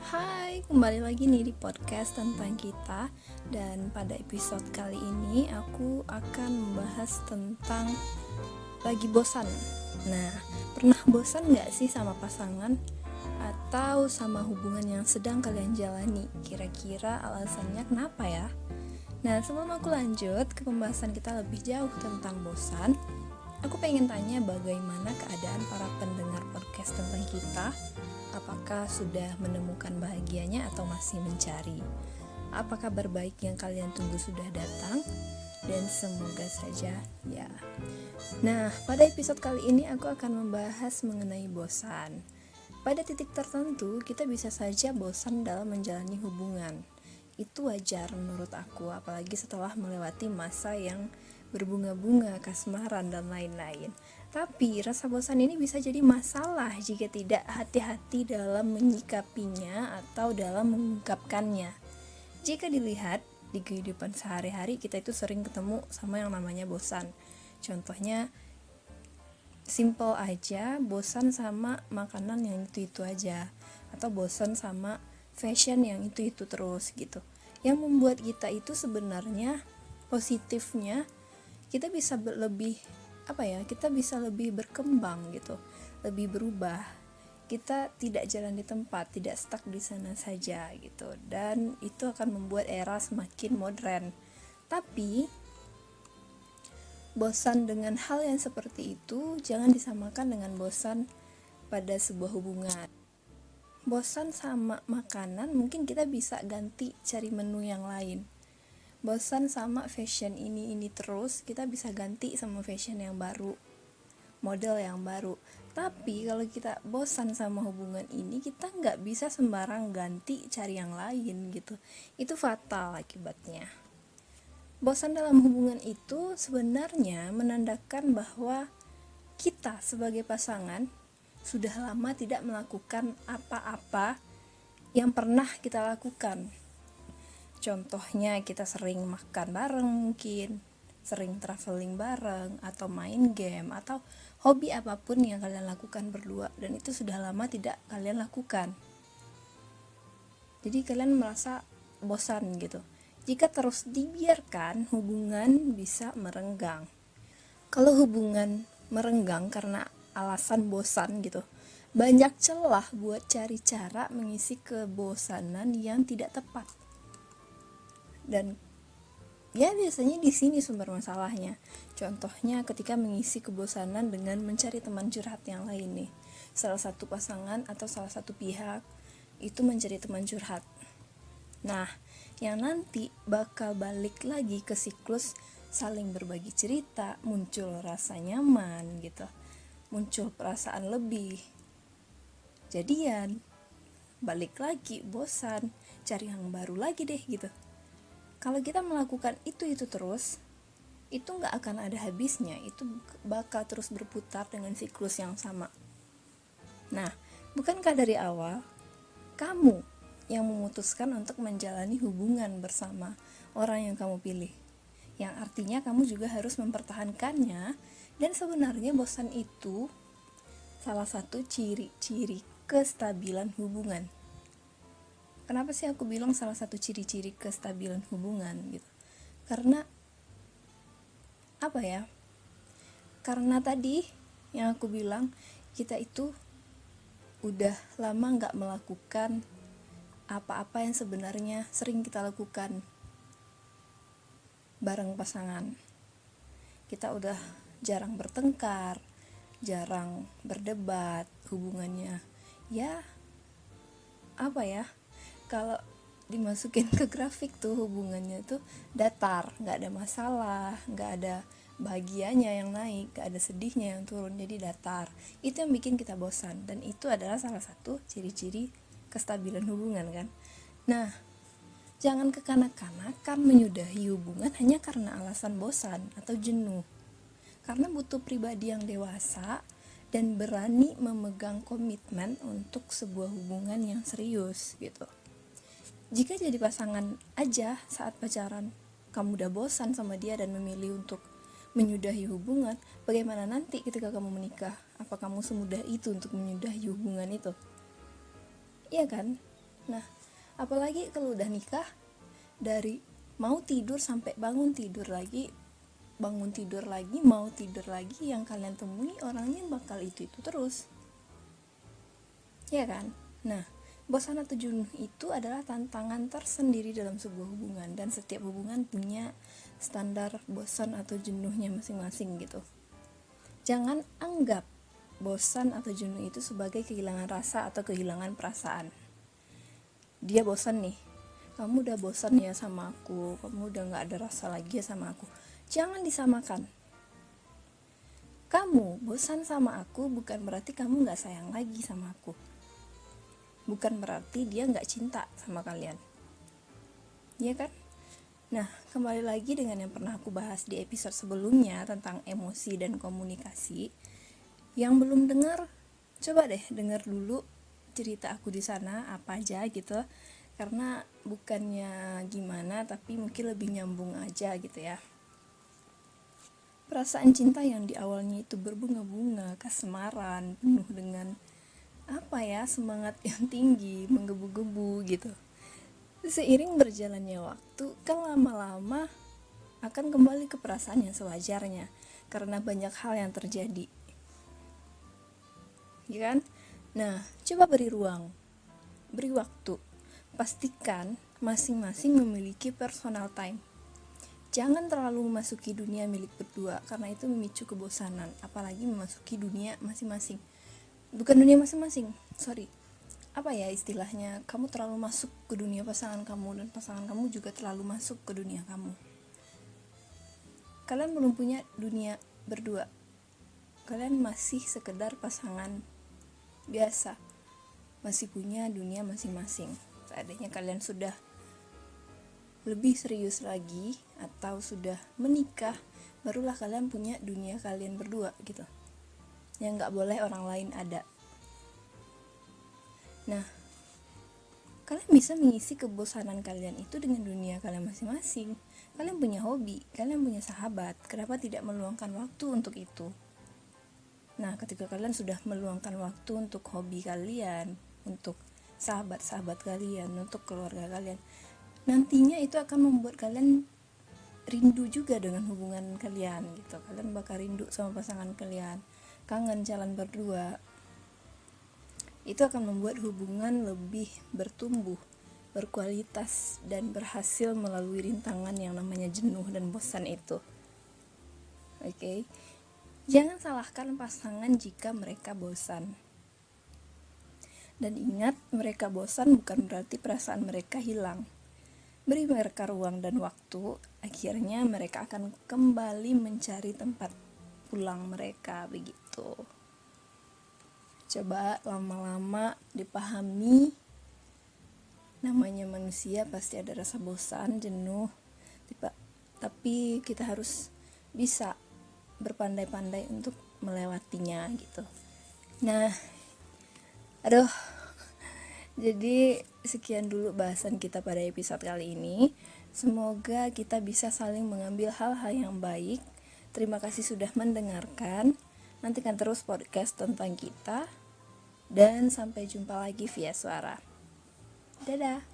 Hai, kembali lagi nih di podcast tentang kita. Dan pada episode kali ini aku akan membahas tentang lagi bosan. Nah, pernah bosan gak sih sama pasangan? Atau sama hubungan yang sedang kalian jalani? Kira-kira alasannya kenapa ya? Nah, sebelum aku lanjut ke pembahasan kita lebih jauh tentang bosan, aku pengen tanya bagaimana keadaan para pendengar podcast tentang kita. Apakah sudah menemukan bahagianya atau masih mencari? Apa kabar baik yang kalian tunggu sudah datang? Dan semoga saja ya. Nah, pada episode kali ini aku akan membahas mengenai bosan. Pada titik tertentu, kita bisa saja bosan dalam menjalani hubungan. Itu wajar menurut aku, apalagi setelah melewati masa yang berbunga-bunga, kasmaran, dan lain-lain. Tapi rasa bosan ini bisa jadi masalah jika tidak hati-hati dalam menyikapinya atau dalam mengungkapkannya. Jika dilihat di kehidupan sehari-hari, kita itu sering ketemu sama yang namanya bosan. Contohnya simple aja, bosan sama makanan yang itu-itu aja, atau bosan sama fashion yang itu-itu terus gitu. Yang membuat kita itu sebenarnya positifnya kita bisa kita bisa lebih berkembang gitu, lebih berubah. Kita tidak jalan di tempat, tidak stuck di sana saja gitu, dan itu akan membuat era semakin modern. Tapi bosan dengan hal yang seperti itu jangan disamakan dengan bosan pada sebuah hubungan. Bosan sama makanan mungkin kita bisa ganti cari menu yang lain. Bosan sama fashion ini terus, kita bisa ganti sama fashion yang baru, model yang baru. Tapi kalau kita bosan sama hubungan ini, kita nggak bisa sembarang ganti cari yang lain gitu. Itu fatal akibatnya. Bosan dalam hubungan itu sebenarnya menandakan bahwa kita sebagai pasangan sudah lama tidak melakukan apa-apa yang pernah kita lakukan. Contohnya kita sering makan bareng mungkin, sering traveling bareng, atau main game, atau hobi apapun yang kalian lakukan berdua, dan itu sudah lama tidak kalian lakukan. Jadi kalian merasa bosan gitu. Jika terus dibiarkan, hubungan bisa merenggang. Kalau hubungan merenggang karena alasan bosan gitu, banyak celah buat cari cara mengisi kebosanan yang tidak tepat. Dan ya biasanya di sini sumber masalahnya. Contohnya ketika mengisi kebosanan dengan mencari teman curhat yang lain nih. Salah satu pasangan atau salah satu pihak itu mencari teman curhat. Nah, yang nanti bakal balik lagi ke siklus saling berbagi cerita, muncul rasa nyaman gitu. Muncul perasaan lebih. Jadian, balik lagi bosan, cari yang baru lagi deh gitu. Kalau kita melakukan itu terus, itu gak akan ada habisnya, itu bakal terus berputar dengan siklus yang sama. Nah, bukankah dari awal kamu yang memutuskan untuk menjalani hubungan bersama orang yang kamu pilih? Yang artinya kamu juga harus mempertahankannya, dan sebenarnya bosan itu salah satu ciri-ciri kestabilan hubungan. Kenapa sih aku bilang salah satu ciri-ciri kestabilan hubungan gitu? Karena Karena tadi yang aku bilang, kita itu udah lama gak melakukan apa-apa yang sebenarnya sering kita lakukan bareng pasangan. Kita udah jarang bertengkar, jarang berdebat, hubungannya kalau dimasukin ke grafik tuh hubungannya tuh datar, gak ada masalah, gak ada bahagianya yang naik, gak ada sedihnya yang turun, jadi datar. Itu yang bikin kita bosan, dan itu adalah salah satu ciri-ciri kestabilan hubungan kan. Nah, jangan kekanak-kanakan menyudahi hubungan hanya karena alasan bosan atau jenuh. Karena butuh pribadi yang dewasa dan berani memegang komitmen untuk sebuah hubungan yang serius gitu. Jika jadi pasangan aja saat pacaran, kamu udah bosan sama dia dan memilih untuk menyudahi hubungan, bagaimana nanti ketika kamu menikah? Apa kamu semudah itu untuk menyudahi hubungan itu? Iya kan? Nah, apalagi kalau udah nikah, dari mau tidur sampai bangun tidur lagi, mau tidur lagi, yang kalian temui orangnya bakal itu terus, ya kan? Nah, bosan atau jenuh itu adalah tantangan tersendiri dalam sebuah hubungan, dan setiap hubungan punya standar bosan atau jenuhnya masing-masing gitu. Jangan anggap bosan atau jenuh itu sebagai kehilangan rasa atau kehilangan perasaan. Dia bosan nih, kamu udah bosan ya sama aku, kamu udah gak ada rasa lagi ya sama aku. Jangan disamakan. Kamu bosan sama aku bukan berarti kamu gak sayang lagi sama aku, bukan berarti dia gak cinta sama kalian, ya kan? Nah, kembali lagi dengan yang pernah aku bahas di episode sebelumnya tentang emosi dan komunikasi. Yang belum dengar, coba deh dengar dulu cerita aku di sana apa aja gitu, karena bukannya gimana, tapi mungkin lebih nyambung aja gitu ya. Perasaan cinta yang di awalnya itu berbunga-bunga, kasmaran, penuh dengan semangat yang tinggi, menggebu-gebu gitu. Seiring berjalannya waktu, kan lama-lama akan kembali ke perasaan yang sewajarnya, karena banyak hal yang terjadi, ya kan? Nah, coba beri ruang, beri waktu, pastikan masing-masing memiliki personal time. Jangan terlalu memasuki dunia milik berdua, karena itu memicu kebosanan, apalagi memasuki dunia masing-masing. Bukan dunia masing-masing, istilahnya, kamu terlalu masuk ke dunia pasangan kamu, dan pasangan kamu juga terlalu masuk ke dunia kamu. Kalian belum punya dunia berdua, kalian masih sekedar pasangan biasa, masih punya dunia masing-masing. Seandainya kalian sudah lebih serius lagi atau sudah menikah, barulah kalian punya dunia kalian berdua gitu, yang gak boleh orang lain ada. Nah, kalian bisa mengisi kebosanan kalian itu dengan dunia kalian masing-masing. Kalian punya hobi, kalian punya sahabat, kenapa tidak meluangkan waktu untuk itu? Nah, ketika kalian sudah meluangkan waktu untuk hobi kalian, untuk sahabat-sahabat kalian, untuk keluarga kalian, nantinya itu akan membuat kalian rindu juga dengan hubungan kalian gitu. Kalian bakal rindu sama pasangan kalian, kangen jalan berdua. Itu akan membuat hubungan lebih bertumbuh, berkualitas, dan berhasil melalui rintangan yang namanya jenuh dan bosan itu. Oke? Jangan salahkan pasangan jika mereka bosan. Dan ingat, mereka bosan bukan berarti perasaan mereka hilang. Beri mereka ruang dan waktu, akhirnya mereka akan kembali mencari tempat pulang mereka, begitu. Coba lama-lama dipahami, namanya manusia pasti ada rasa bosan, jenuh, tapi kita harus bisa berpandai-pandai untuk melewatinya gitu. Nah, jadi sekian dulu bahasan kita pada episode kali ini. Semoga kita bisa saling mengambil hal-hal yang baik. Terima kasih sudah mendengarkan. Nantikan terus podcast tentang kita. Dan sampai jumpa lagi via suara. Dadah.